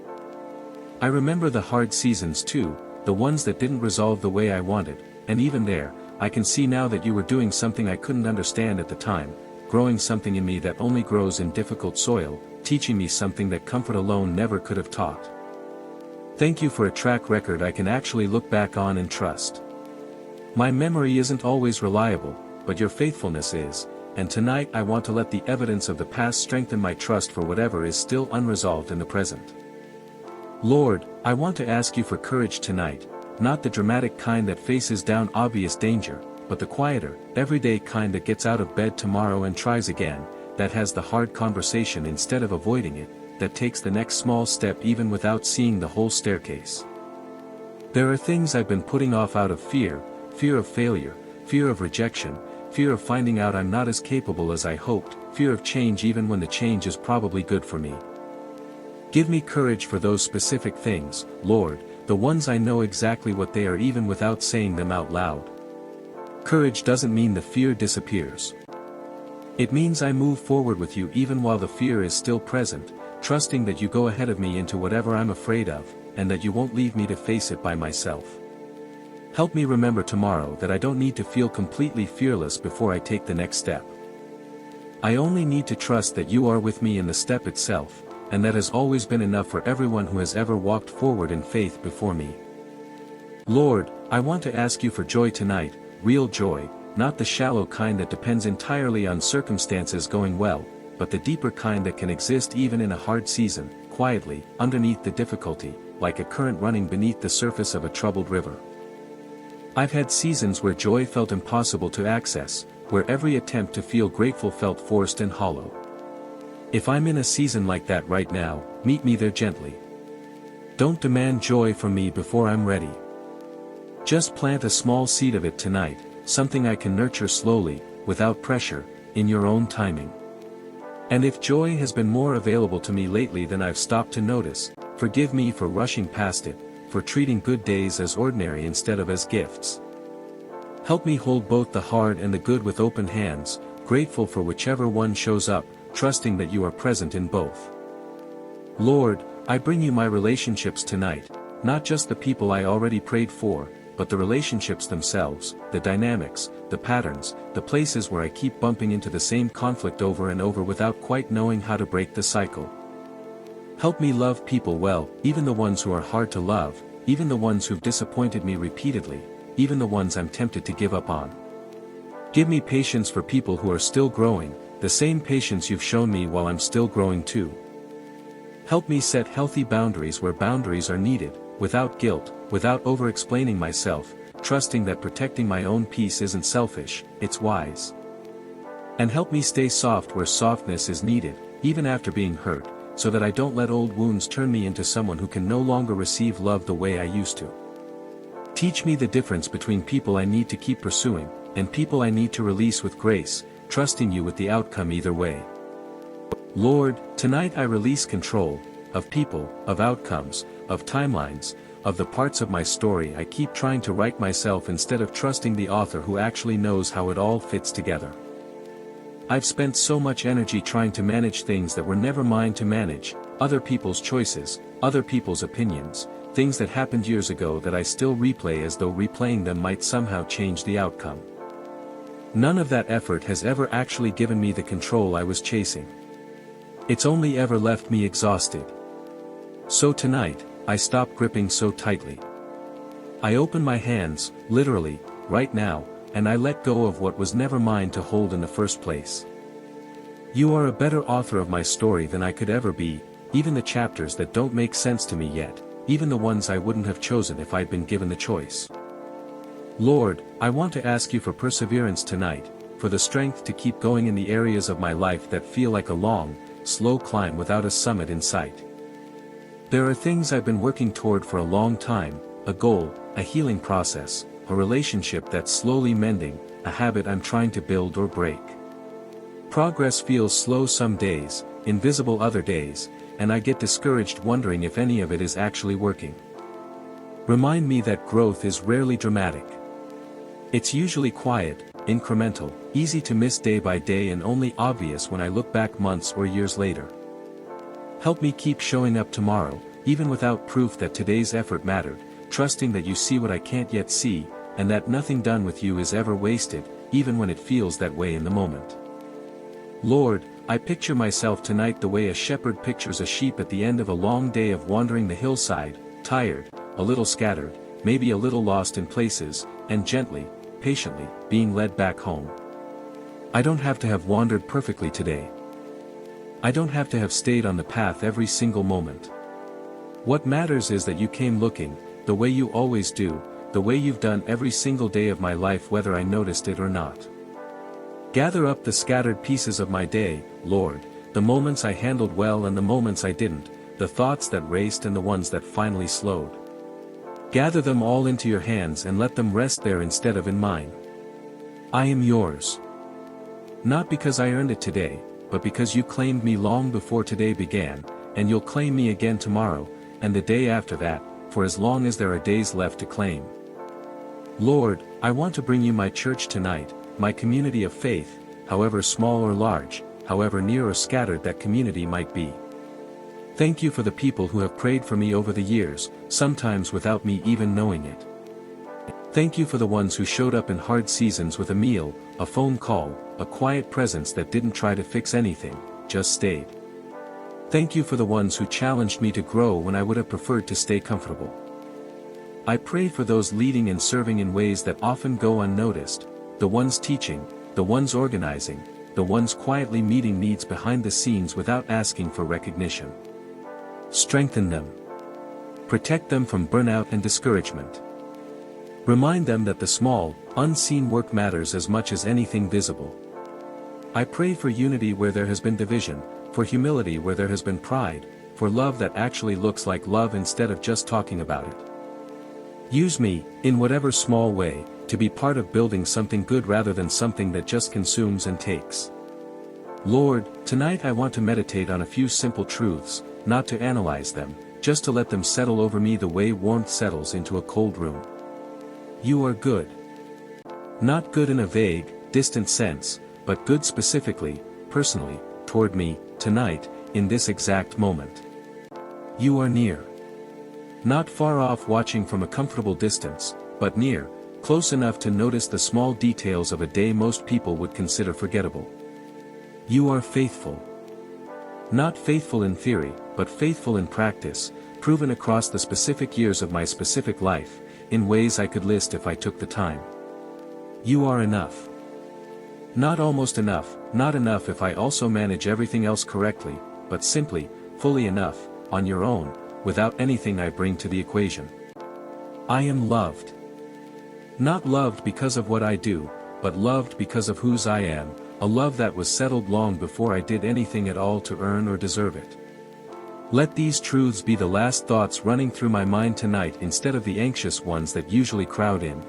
I remember the hard seasons too, the ones that didn't resolve the way I wanted, and even there, I can see now that you were doing something I couldn't understand at the time, growing something in me that only grows in difficult soil, teaching me something that comfort alone never could have taught. Thank you for a track record I can actually look back on and trust. My memory isn't always reliable, but your faithfulness is, and tonight I want to let the evidence of the past strengthen my trust for whatever is still unresolved in the present. Lord, I want to ask you for courage tonight, not the dramatic kind that faces down obvious danger, but the quieter, everyday kind that gets out of bed tomorrow and tries again, that has the hard conversation instead of avoiding it, that takes the next small step even without seeing the whole staircase. There are things I've been putting off out of fear of failure, fear of rejection, fear of finding out I'm not as capable as I hoped, fear of change even when the change is probably good for me. Give me courage for those specific things, Lord, the ones I know exactly what they are even without saying them out loud. Courage doesn't mean the fear disappears. It means I move forward with you even while the fear is still present, trusting that you go ahead of me into whatever I'm afraid of, and that you won't leave me to face it by myself. Help me remember tomorrow that I don't need to feel completely fearless before I take the next step. I only need to trust that you are with me in the step itself, and that has always been enough for everyone who has ever walked forward in faith before me. Lord, I want to ask you for joy tonight, real joy, not the shallow kind that depends entirely on circumstances going well, but the deeper kind that can exist even in a hard season, quietly, underneath the difficulty, like a current running beneath the surface of a troubled river. I've had seasons where joy felt impossible to access, where every attempt to feel grateful felt forced and hollow. If I'm in a season like that right now, meet me there gently. Don't demand joy from me before I'm ready. Just plant a small seed of it tonight, something I can nurture slowly, without pressure, in your own timing. And if joy has been more available to me lately than I've stopped to notice, forgive me for rushing past it, for treating good days as ordinary instead of as gifts. Help me hold both the hard and the good with open hands, grateful for whichever one shows up, trusting that you are present in both. Lord, I bring you my relationships tonight, not just the people I already prayed for, but the relationships themselves, the dynamics, the patterns, the places where I keep bumping into the same conflict over and over without quite knowing how to break the cycle. Help me love people well, even the ones who are hard to love, even the ones who've disappointed me repeatedly, even the ones I'm tempted to give up on. Give me patience for people who are still growing, the same patience you've shown me while I'm still growing too. Help me set healthy boundaries where boundaries are needed, without guilt, without over-explaining myself, trusting that protecting my own peace isn't selfish, it's wise. And help me stay soft where softness is needed, even after being hurt, so that I don't let old wounds turn me into someone who can no longer receive love the way I used to. Teach me the difference between people I need to keep pursuing, and people I need to release with grace, trusting you with the outcome either way. Lord, tonight I release control, of people, of outcomes, of timelines, of the parts of my story I keep trying to write myself instead of trusting the author who actually knows how it all fits together. I've spent so much energy trying to manage things that were never mine to manage, other people's choices, other people's opinions, things that happened years ago that I still replay as though replaying them might somehow change the outcome. None of that effort has ever actually given me the control I was chasing. It's only ever left me exhausted. So tonight, I stop gripping so tightly. I open my hands, literally, right now, and I let go of what was never mine to hold in the first place. You are a better author of my story than I could ever be, even the chapters that don't make sense to me yet, even the ones I wouldn't have chosen if I'd been given the choice. Lord, I want to ask you for perseverance tonight, for the strength to keep going in the areas of my life that feel like a long, slow climb without a summit in sight. There are things I've been working toward for a long time, a goal, a healing process, a relationship that's slowly mending, a habit I'm trying to build or break. Progress feels slow some days, invisible other days, and I get discouraged wondering if any of it is actually working. Remind me that growth is rarely dramatic. It's usually quiet, incremental, easy to miss day by day and only obvious when I look back months or years later. Help me keep showing up tomorrow, even without proof that today's effort mattered, trusting that you see what I can't yet see, and that nothing done with you is ever wasted, even when it feels that way in the moment. Lord, I picture myself tonight the way a shepherd pictures a sheep at the end of a long day of wandering the hillside, tired, a little scattered, maybe a little lost in places, and gently, patiently, being led back home. I don't have to have wandered perfectly today. I don't have to have stayed on the path every single moment. What matters is that you came looking, the way you always do, the way you've done every single day of my life whether I noticed it or not. Gather up the scattered pieces of my day, Lord, the moments I handled well and the moments I didn't, the thoughts that raced and the ones that finally slowed. Gather them all into your hands and let them rest there instead of in mine. I am yours. Not because I earned it today, but because you claimed me long before today began, and you'll claim me again tomorrow, and the day after that, for as long as there are days left to claim. Lord, I want to bring you my church tonight, my community of faith, however small or large, however near or scattered that community might be. Thank you for the people who have prayed for me over the years, sometimes without me even knowing it. Thank you for the ones who showed up in hard seasons with a meal, a phone call, a quiet presence that didn't try to fix anything, just stayed. Thank you for the ones who challenged me to grow when I would have preferred to stay comfortable. I pray for those leading and serving in ways that often go unnoticed, the ones teaching, the ones organizing, the ones quietly meeting needs behind the scenes without asking for recognition. Strengthen them. Protect them from burnout and discouragement. Remind them that the small, unseen work matters as much as anything visible. I pray for unity where there has been division, for humility where there has been pride, for love that actually looks like love instead of just talking about it. Use me, in whatever small way, to be part of building something good rather than something that just consumes and takes. Lord, tonight I want to meditate on a few simple truths, not to analyze them, just to let them settle over me the way warmth settles into a cold room. You are good. Not good in a vague, distant sense, but good specifically, personally, toward me, tonight, in this exact moment. You are near. Not far off watching from a comfortable distance, but near, close enough to notice the small details of a day most people would consider forgettable. You are faithful. Not faithful in theory, but faithful in practice, proven across the specific years of my specific life, in ways I could list if I took the time. You are enough. Not almost enough, not enough if I also manage everything else correctly, but simply, fully enough, on your own, without anything I bring to the equation. I am loved. Not loved because of what I do, but loved because of whose I am, a love that was settled long before I did anything at all to earn or deserve it. Let these truths be the last thoughts running through my mind tonight instead of the anxious ones that usually crowd in.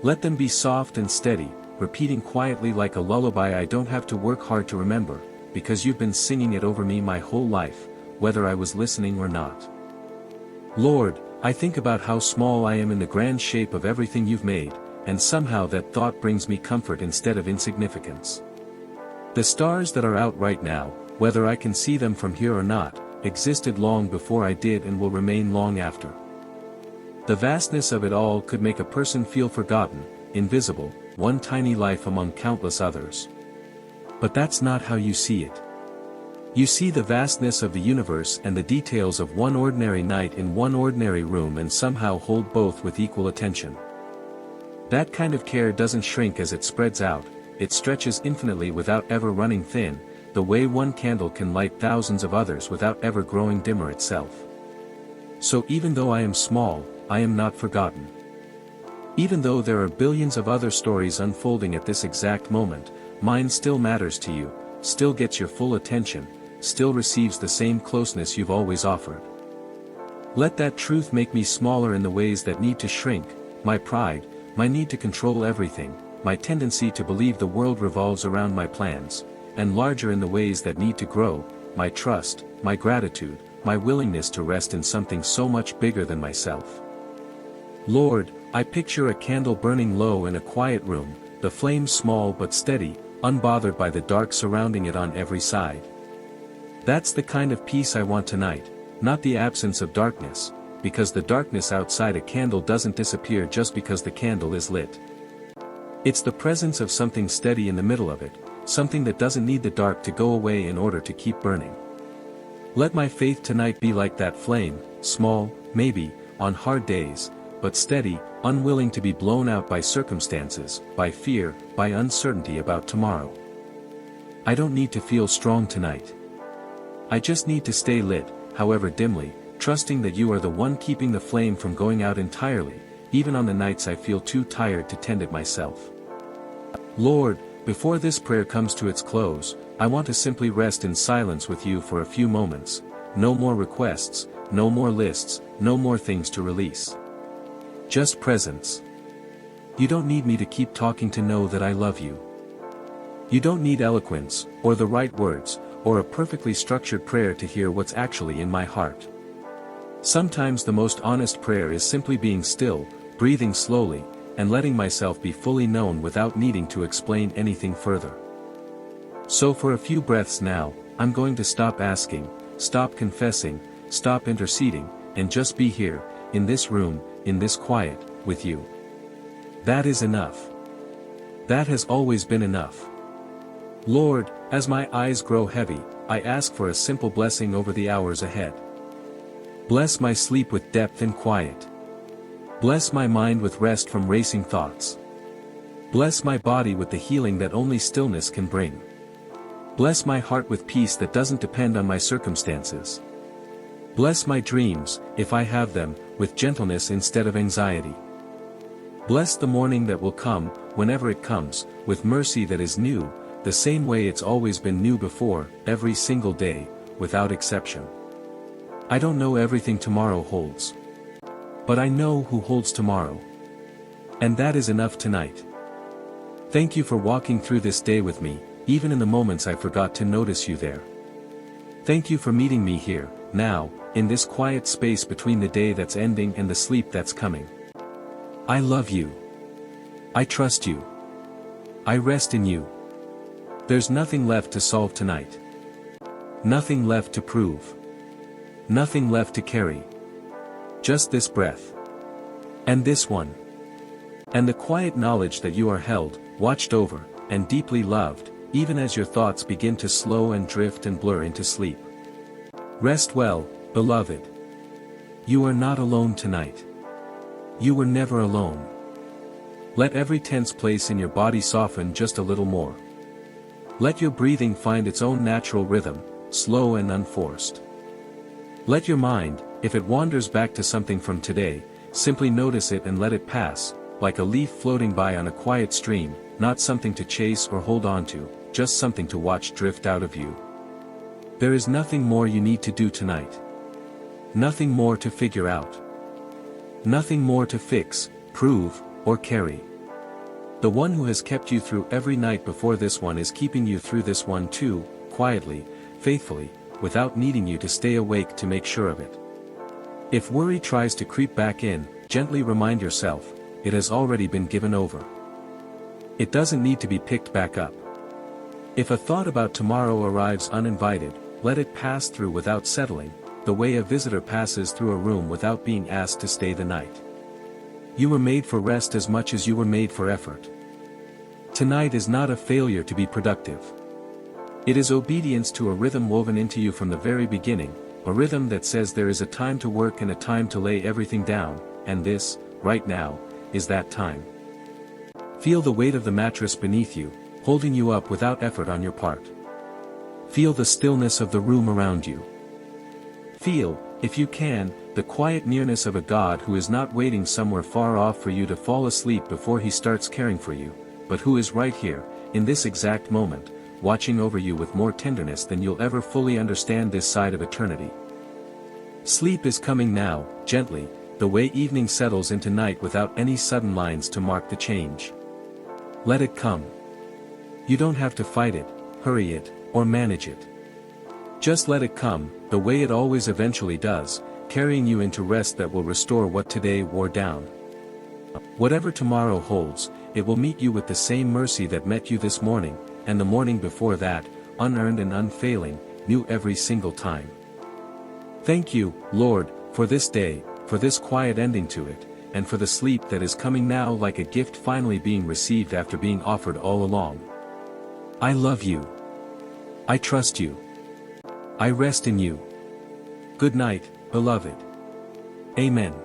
Let them be soft and steady, repeating quietly like a lullaby I don't have to work hard to remember, because you've been singing it over me my whole life, whether I was listening or not. Lord, I think about how small I am in the grand shape of everything you've made, and somehow that thought brings me comfort instead of insignificance. The stars that are out right now, whether I can see them from here or not, existed long before I did and will remain long after. The vastness of it all could make a person feel forgotten, invisible, one tiny life among countless others. But that's not how you see it. You see the vastness of the universe and the details of one ordinary night in one ordinary room and somehow hold both with equal attention. That kind of care doesn't shrink as it spreads out, it stretches infinitely without ever running thin, the way one candle can light thousands of others without ever growing dimmer itself. So even though I am small, I am not forgotten. Even though there are billions of other stories unfolding at this exact moment, mine still matters to you, still gets your full attention, still receives the same closeness you've always offered. Let that truth make me smaller in the ways that need to shrink, my pride, my need to control everything, my tendency to believe the world revolves around my plans, and larger in the ways that need to grow, my trust, my gratitude, my willingness to rest in something so much bigger than myself. Lord, I picture a candle burning low in a quiet room, the flame small but steady, unbothered by the dark surrounding it on every side. That's the kind of peace I want tonight, not the absence of darkness, because the darkness outside a candle doesn't disappear just because the candle is lit. It's the presence of something steady in the middle of it, something that doesn't need the dark to go away in order to keep burning. Let my faith tonight be like that flame, small, maybe, on hard days, but steady, unwilling to be blown out by circumstances, by fear, by uncertainty about tomorrow. I don't need to feel strong tonight. I just need to stay lit, however dimly, trusting that you are the one keeping the flame from going out entirely, even on the nights I feel too tired to tend it myself. Lord, before this prayer comes to its close, I want to simply rest in silence with you for a few moments. No more requests, no more lists, no more things to release. Just presence. You don't need me to keep talking to know that I love you. You don't need eloquence, or the right words, or a perfectly structured prayer to hear what's actually in my heart. Sometimes the most honest prayer is simply being still, breathing slowly, and letting myself be fully known without needing to explain anything further. So for a few breaths now, I'm going to stop asking, stop confessing, stop interceding, and just be here, in this room, in this quiet, with you. That is enough. That has always been enough. Lord, as my eyes grow heavy, I ask for a simple blessing over the hours ahead. Bless my sleep with depth and quiet. Bless my mind with rest from racing thoughts. Bless my body with the healing that only stillness can bring. Bless my heart with peace that doesn't depend on my circumstances. Bless my dreams, if I have them, with gentleness instead of anxiety. Bless the morning that will come, whenever it comes, with mercy that is new, the same way it's always been new before, every single day, without exception. I don't know everything tomorrow holds. But I know who holds tomorrow. And that is enough tonight. Thank you for walking through this day with me, even in the moments I forgot to notice you there. Thank you for meeting me here, now, in this quiet space between the day that's ending and the sleep that's coming. I love you. I trust you. I rest in you. There's nothing left to solve tonight. Nothing left to prove. Nothing left to carry. Just this breath. And this one. And the quiet knowledge that you are held, watched over, and deeply loved, even as your thoughts begin to slow and drift and blur into sleep. Rest well, beloved. You are not alone tonight. You were never alone. Let every tense place in your body soften just a little more. Let your breathing find its own natural rhythm, slow and unforced. Let your mind, if it wanders back to something from today, simply notice it and let it pass, like a leaf floating by on a quiet stream, not something to chase or hold on to, just something to watch drift out of view. There is nothing more you need to do tonight. Nothing more to figure out. Nothing more to fix, prove, or carry. The one who has kept you through every night before this one is keeping you through this one too, quietly, faithfully, without needing you to stay awake to make sure of it. If worry tries to creep back in, gently remind yourself, it has already been given over. It doesn't need to be picked back up. If a thought about tomorrow arrives uninvited, let it pass through without settling, the way a visitor passes through a room without being asked to stay the night. You were made for rest as much as you were made for effort. Tonight is not a failure to be productive. It is obedience to a rhythm woven into you from the very beginning, a rhythm that says there is a time to work and a time to lay everything down, and this, right now, is that time. Feel the weight of the mattress beneath you, holding you up without effort on your part. Feel the stillness of the room around you. Feel, if you can, the quiet nearness of a God who is not waiting somewhere far off for you to fall asleep before he starts caring for you, but who is right here, in this exact moment, watching over you with more tenderness than you'll ever fully understand this side of eternity. Sleep is coming now, gently, the way evening settles into night without any sudden lines to mark the change. Let it come. You don't have to fight it, hurry it, or manage it. Just let it come, the way it always eventually does, carrying you into rest that will restore what today wore down. Whatever tomorrow holds, it will meet you with the same mercy that met you this morning, and the morning before that, unearned and unfailing, new every single time. Thank you, Lord, for this day, for this quiet ending to it, and for the sleep that is coming now like a gift finally being received after being offered all along. I love you. I trust you. I rest in you. Good night, beloved. Amen.